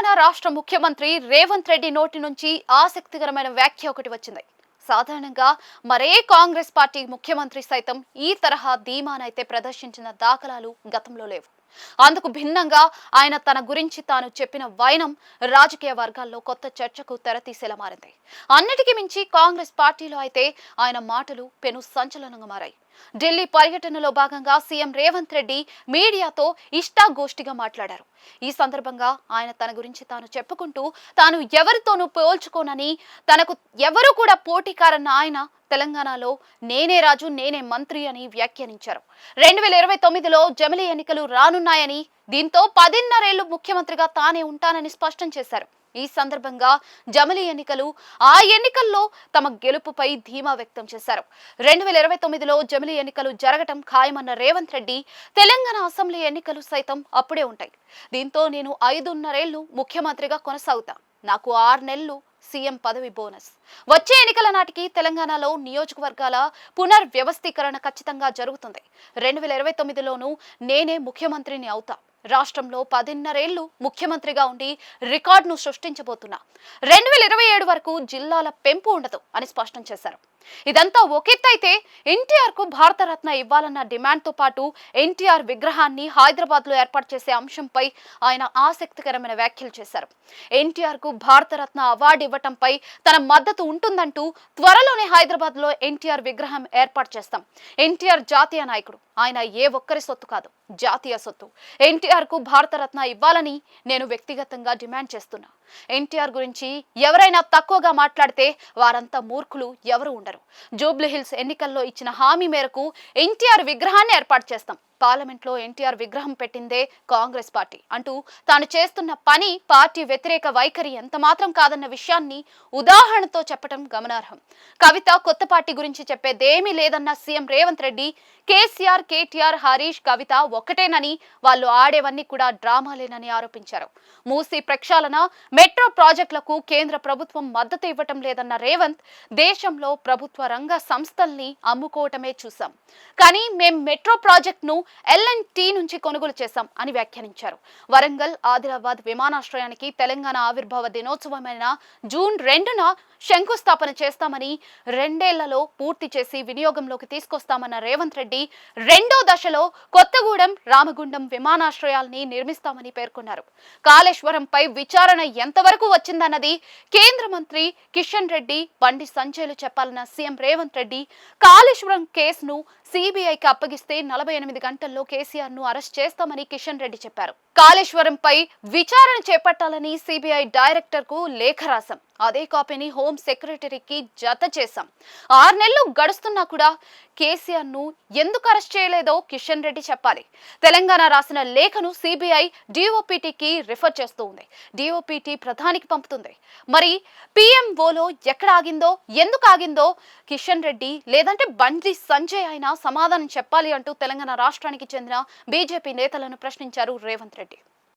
తెలంగాణ రాష్ట్ర ముఖ్యమంత్రి రేవంత్ రెడ్డి నోటి నుంచి ఆసక్తికరమైన వ్యాఖ్య ఒకటి వచ్చింది. సాధారణంగా మరే కాంగ్రెస్ పార్టీ ముఖ్యమంత్రి సైతం ఈ తరహా ధీమానైతే ప్రదర్శించిన దాఖలాలు గతంలో లేవు. అందుకు భిన్నంగా ఆయన తన గురించి తాను చెప్పిన వైనం రాజకీయ వర్గాల్లో కొత్త చర్చకు తెరతీసేలా మారింది. అన్నిటికీ మించి కాంగ్రెస్ పార్టీలో అయితే ఆయన మాటలు పెను సంచలనంగా మారాయి. ఢిల్లీ పర్యటనలో భాగంగా సీఎం రేవంత్ రెడ్డి మీడియాతో ఇష్టాగోష్ఠిగా మాట్లాడారు. ఈ సందర్భంగా ఆయన తన గురించి తాను చెప్పుకుంటూ తాను ఎవరితోనూ పోల్చుకోనని, తనకు ఎవరు కూడా పోటీకారన్న ఆయన తెలంగాణలో నేనే రాజు నేనే మంత్రి అని వ్యాఖ్యానించారు. 2029లో జమిలీ ఎన్నికలు రానున్నాయని, దీంతో 10.5 ఏళ్లు ముఖ్యమంత్రిగా తానే ఉంటానని స్పష్టం చేశారు. ఈ సందర్భంగా జమిలీ ఎన్నికలు, ఆ ఎన్నికల్లో తమ గెలుపుపై ధీమా వ్యక్తం చేశారు. 2029లో జమిలీ ఎన్నికలు జరగటం ఖాయమన్న రేవంత్ రెడ్డి తెలంగాణ అసెంబ్లీ ఎన్నికలు సైతం అప్పుడే ఉంటాయి. దీంతో నేను 5.5 ఏళ్లు ముఖ్యమంత్రిగా కొనసాగుతా. నాకు 6 నెలలు సీఎం పదవి బోనస్. వచ్చే ఎన్నికల నాటికి తెలంగాణలో నియోజకవర్గాల పునర్వ్యవస్థీకరణ ఖచ్చితంగా జరుగుతుంది. 2029లోనూ నేనే ముఖ్యమంత్రిని అవుతా. రాష్ట్రంలో 10.5 ఏళ్లు ముఖ్యమంత్రిగా ఉండి రికార్డును సృష్టించబోతున్నా. 2027 వరకు జిల్లాల పెంపు ఉండదు అని స్పష్టం చేశారు. ఇదంతా ఒకెత్తైతే ఎన్టీఆర్ కు భారతరత్న ఇవ్వాలన్న డిమాండ్ తో పాటు ఎన్టీఆర్ విగ్రహాన్ని హైదరాబాద్ లో ఏర్పాటు చేసే అంశంపై ఆయన ఆసక్తికరమైన వ్యాఖ్యలు చేశారు. ఎన్టీఆర్ కు భారతరత్న అవార్డు ఇవ్వటంపై తన మద్దతు ఉంటుందంటూ, త్వరలోనే హైదరాబాద్ లో ఎన్టీఆర్ విగ్రహం ఏర్పాటు చేస్తాం. ఎన్టీఆర్ జాతీయ నాయకుడు, ఆయన ఏ ఒక్కరి సొత్తు కాదు, జాతీయ సొత్తు. ఎన్టీఆర్ కు భారతరత్న ఇవ్వాలని నేను వ్యక్తిగతంగా డిమాండ్ చేస్తున్నా. ఎన్టీఆర్ గురించి ఎవరైనా తక్కువగా మాట్లాడితే వారంతా మూర్ఖులు ఎవరు ఉండరు. జూబ్లీహిల్స్ ఎన్నికల్లో ఇచ్చిన హామీ మేరకు ఎన్టీఆర్ విగ్రహాన్ని ఏర్పాటు చేస్తాం. పార్లమెంట్లో ఎన్టీఆర్ విగ్రహం పెట్టిందే కాంగ్రెస్ పార్టీ అంటూ తాను చేస్తున్న పని పార్టీ వ్యతిరేక వైఖరి ఎంత మాత్రం కాదన్న విషయాన్ని ఉదాహరణతో చెప్పడం గమనార్హం. కవిత కొత్త పార్టీ గురించి చెప్పేదేమీ లేదన్న సీఎం రేవంత్ రెడ్డి, కేసీఆర్, కేటీఆర్, హరీష్, కవిత ఒక్కటేనని, వాళ్ళు ఆడేవన్నీ కూడా డ్రామాలేనని ఆరోపించారు. మూసీ ప్రక్షాళన, మెట్రో ప్రాజెక్టులకు కేంద్ర ప్రభుత్వం మద్దతు ఇవ్వటం లేదన్న రేవంత్, దేశంలో ప్రభుత్వ రంగ సంస్థల్ని అమ్ముకోవటమే చూసాం, కానీ మేం మెట్రో ప్రాజెక్టును L&T నుంచి కొనుగోలు చేశాం అని వ్యాఖ్యానించారు. వరంగల్, ఆదిలాబాద్ విమానాశ్రయానికి తెలంగాణ ఆవిర్భావ దినోత్సవమైన జూన్ 2న శంకుస్థాపన చేస్తామని, 2 ఏళ్లలో పూర్తి చేసి వినియోగంలోకి తీసుకొస్తామన్న రేవంత్ రెడ్డి, 2వ దశలో కొత్తగూడెం, రామగుండం విమానాశ్రయాల్ని నిర్మిస్తామని పేర్కొన్నారు. కాళేశ్వరంపై విచారణ ఎంతవరకు వచ్చిందన్నది కేంద్ర మంత్రి కిషన్ రెడ్డి, బండి సంజయ్లు చెప్పాలన్న సీఎం రేవంత్ రెడ్డి, కాళేశ్వరం కేసును సిబిఐకి అప్పగిస్తే 48 గంటల్లో కేసీఆర్ ను అరెస్ట్ చేస్తామని కిషన్ రెడ్డి చెప్పారు. కాళేశ్వరంపై విచారణ చేపట్టాలని సిబిఐ డైరెక్టర్ కు లేఖ రాశాం. అదే కాపీని హోం సెక్రటరీకి జత చేశాం. 6 నెలలు గడుస్తున్నా కూడా కేసీఆర్ ను ఎందుకు అరెస్ట్ చేయలేదో కిషన్ రెడ్డి చెప్పాలి. తెలంగాణ రాసిన లేఖను సిబిఐ డిఓపిటికి రిఫర్ చేస్తూ ఉంది. డిఓపిటి ప్రధానికి పంపుతుంది. మరి పిఎంఓలో ఎక్కడ ఆగిందో, ఎందుకు ఆగిందో కిషన్ రెడ్డి లేదంటే బండి సంజయ్ అయినా సమాధానం చెప్పాలి అంటూ తెలంగాణ రాష్ట్రానికి చెందిన బీజేపీ నేతలను ప్రశ్నించారు రేవంత్ రెడ్డి.